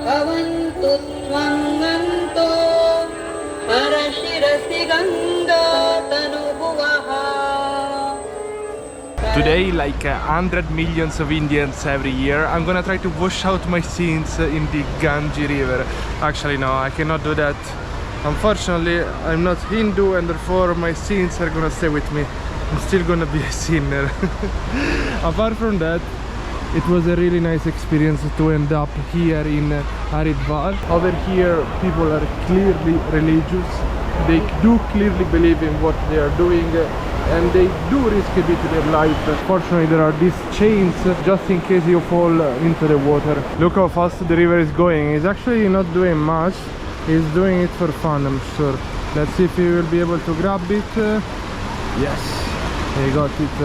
bhavantu swanganto parashirasi ganga tanubhuvaha. Today, like 100 millions of Indians every year, I'm gonna try to wash out my sins in the Ganges river. Actually, no, I cannot do that. Unfortunately, I'm not Hindu, and therefore my sins are gonna stay with me. I'm still gonna be a sinner. Apart from that, it was a really nice experience to end up here in Haridwar. Over here, people are clearly religious. They do clearly believe in what they are doing, and they do risk a bit their life. Fortunately, there are these chains just in case you fall into the water. Look how fast the river is going. It's actually not doing much. He's doing it for fun, I'm sure. Let's see if he will be able to grab it. Yes, he got it.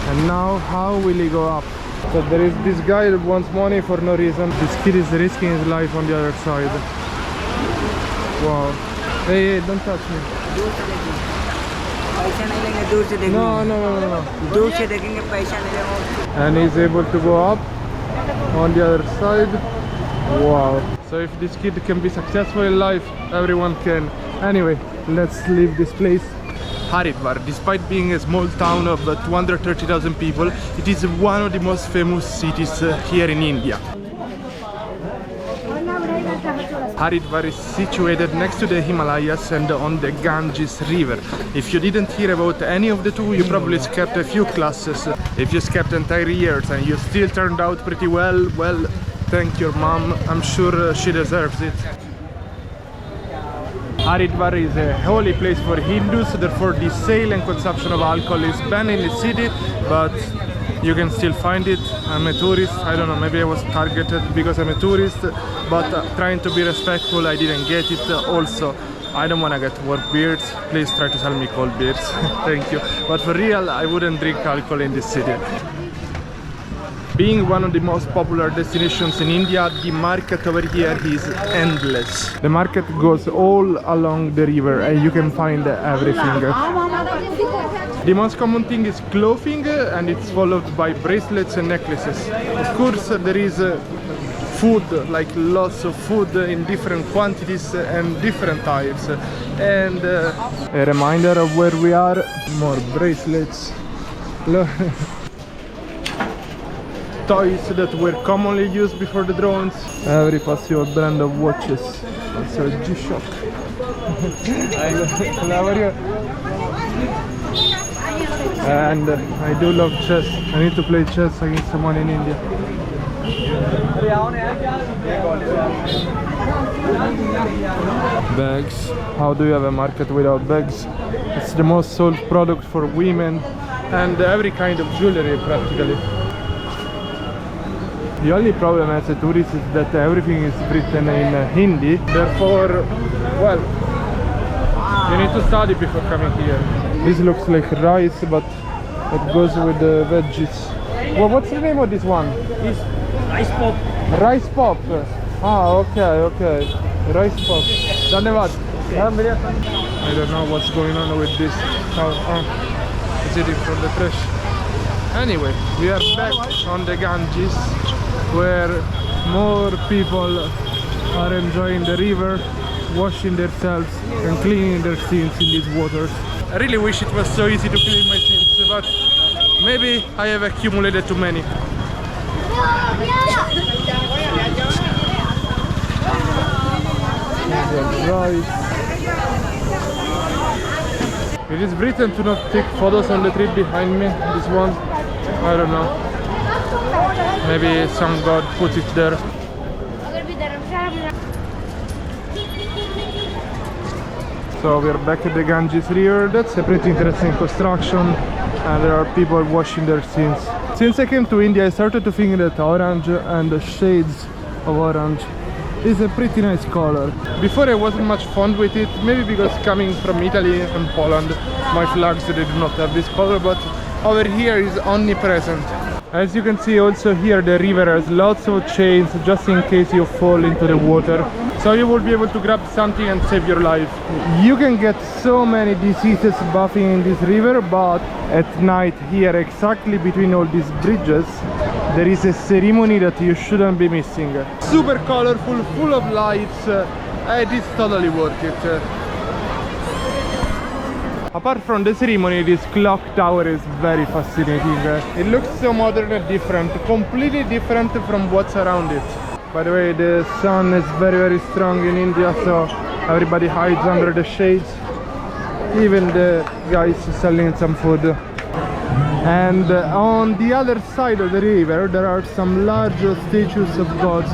And now, how will he go up? So there is this guy that wants money for no reason. This kid is risking his life on the other side. Wow. Hey, don't touch me. No. And he's able to go up on the other side. Wow. So if this kid can be successful in life, everyone can. Anyway, let's leave this place. Haridwar, despite being a small town of 230,000 people, it is one of the most famous cities here in India. Haridwar is situated next to the Himalayas and on the Ganges river. If you didn't hear about any of the two, you probably skipped a few classes. If you skipped entire years and you still turned out pretty well, thank your mom. I'm sure she deserves it. Haridwar is a holy place for Hindus, therefore the sale and consumption of alcohol is banned in the city, but you can still find it. I'm a tourist, I don't know, maybe I was targeted because I'm a tourist, but trying to be respectful, I didn't get it. Also, I don't want to get warm beers, please try to sell me cold beers. Thank you. But for real, I wouldn't drink alcohol in this city. Being one of the most popular destinations in India, the market over here is endless. The market goes all along the river and you can find everything. The most common thing is clothing, and it's followed by bracelets and necklaces. Of course, there is food, like lots of food in different quantities and different types. And a reminder of where we are, more bracelets. Toys that were commonly used before the drones. Every possible brand of watches. Also G-Shock. How are you? And I do love chess. I need to play chess against someone in India. Bags. How do you have a market without bags? It's the most sold product for women and every kind of jewelry practically. The only problem as a tourist is that everything is written in Hindi, therefore, well, you need to study before coming here. This looks like rice, but it goes with the veggies. Well, what's the name of this one? It's rice pop. Rice pop. Ah, okay. Rice pop. Dhanyavad. I don't know what's going on with this. It's eating from the trash. Anyway, we are back on the Ganges, where more people are enjoying the river, washing themselves and cleaning their sins in these waters. I really wish it was so easy to clean my sins, but maybe I have accumulated too many. It is written to not take photos on the tree behind me, this one. I don't know. Maybe some god put it there. So we're back at the Ganges river. That's a pretty interesting construction, and there are people washing their sins. Since I came to India, I started to think that orange and the shades of orange is a pretty nice color. Before I wasn't much fond with it, maybe because coming from Italy and Poland, my flags they do not have this color, but over here is omnipresent. As you can see also here the river has lots of chains just in case you fall into the water. So you will be able to grab something and save your life. You can get so many diseases bathing in this river, but at night here exactly between all these bridges there is a ceremony that you shouldn't be missing. Super colorful, full of lights, it is totally worth it. Apart from the ceremony, this clock tower is very fascinating. It looks so modern and different, completely different from what's around it. By the way, the sun is very strong in India, so everybody hides under the shades. Even the guys selling some food. And on the other side of the river, there are some large statues of gods.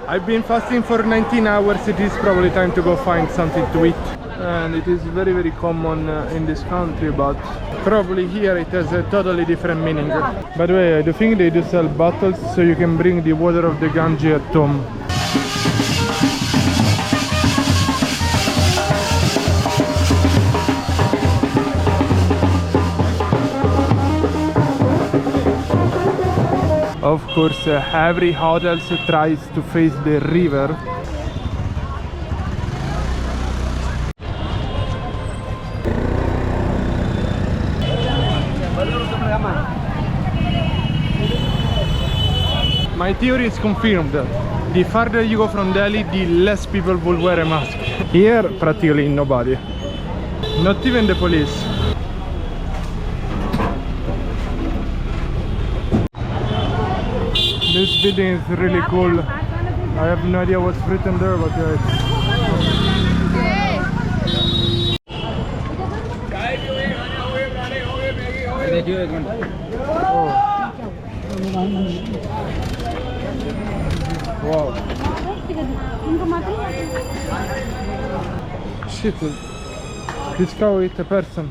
I've been fasting for 19 hours, it is probably time to go find something to eat. And it is very common in this country, but probably here it has a totally different meaning. By the way, I do think they do sell bottles so you can bring the water of the Ganges at home. Of course, every hotel tries to face the river. My theory is confirmed. The farther you go from Delhi, the less people will wear a mask. Here, practically nobody. Not even the police. This building is really cool. I have no idea what's written there, but yeah, wow. Shit, this cow is a person.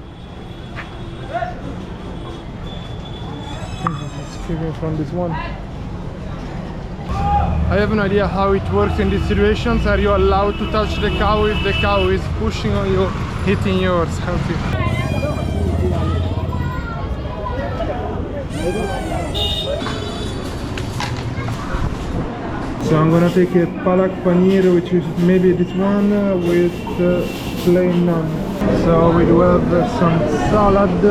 It's coming from this one. I have no idea how it works in these situations. Are you allowed to touch the cow if the cow is pushing on you, hitting you or something? So I'm gonna take a palak paneer, which is maybe this one with plain naan. So we do have some salad.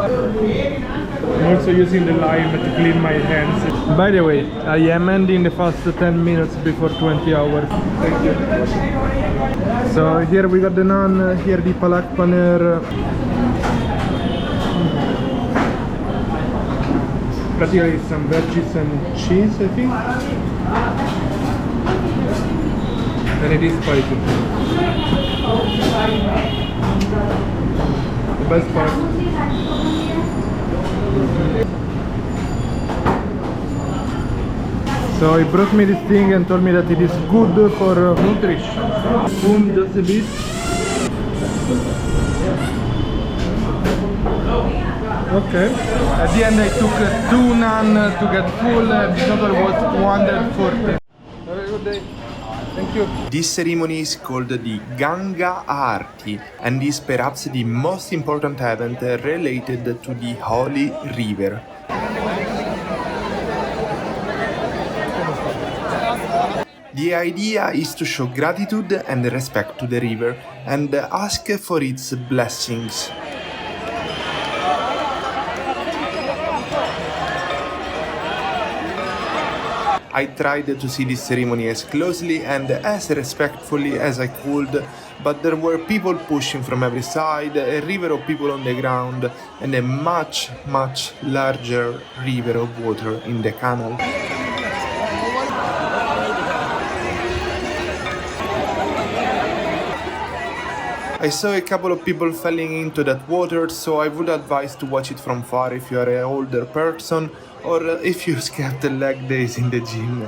I'm also using the lime to clean my hands. By the way, I am ending the fast 10 minutes before 20 hours. Thank you. So here we got the naan, here the palak paneer. Practically some veggies and cheese, I think. And it is spicy. The best part. So he brought me this thing and told me that it is good for nutrition. Spoon just a bit. Okay. At the end I took 2 naan to get full. The total was 240. Have a good day. Thank you. This ceremony is called the Ganga Aarti and is perhaps the most important event related to the holy river. The idea is to show gratitude and respect to the river and ask for its blessings. I tried to see this ceremony as closely and as respectfully as I could, but there were people pushing from every side, a river of people on the ground, and a much larger river of water in the canal. I saw a couple of people falling into that water, so I would advise to watch it from far if you are an older person or if you skipped leg days in the gym.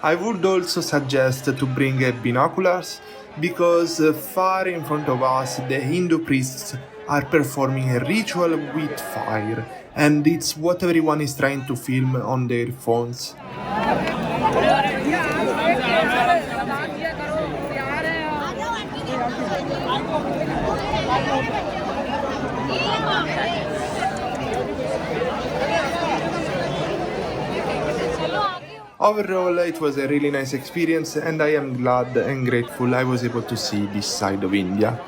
I would also suggest to bring binoculars because far in front of us the Hindu priests are performing a ritual with fire, and it's what everyone is trying to film on their phones. Overall, it was a really nice experience, and I am glad and grateful I was able to see this side of India.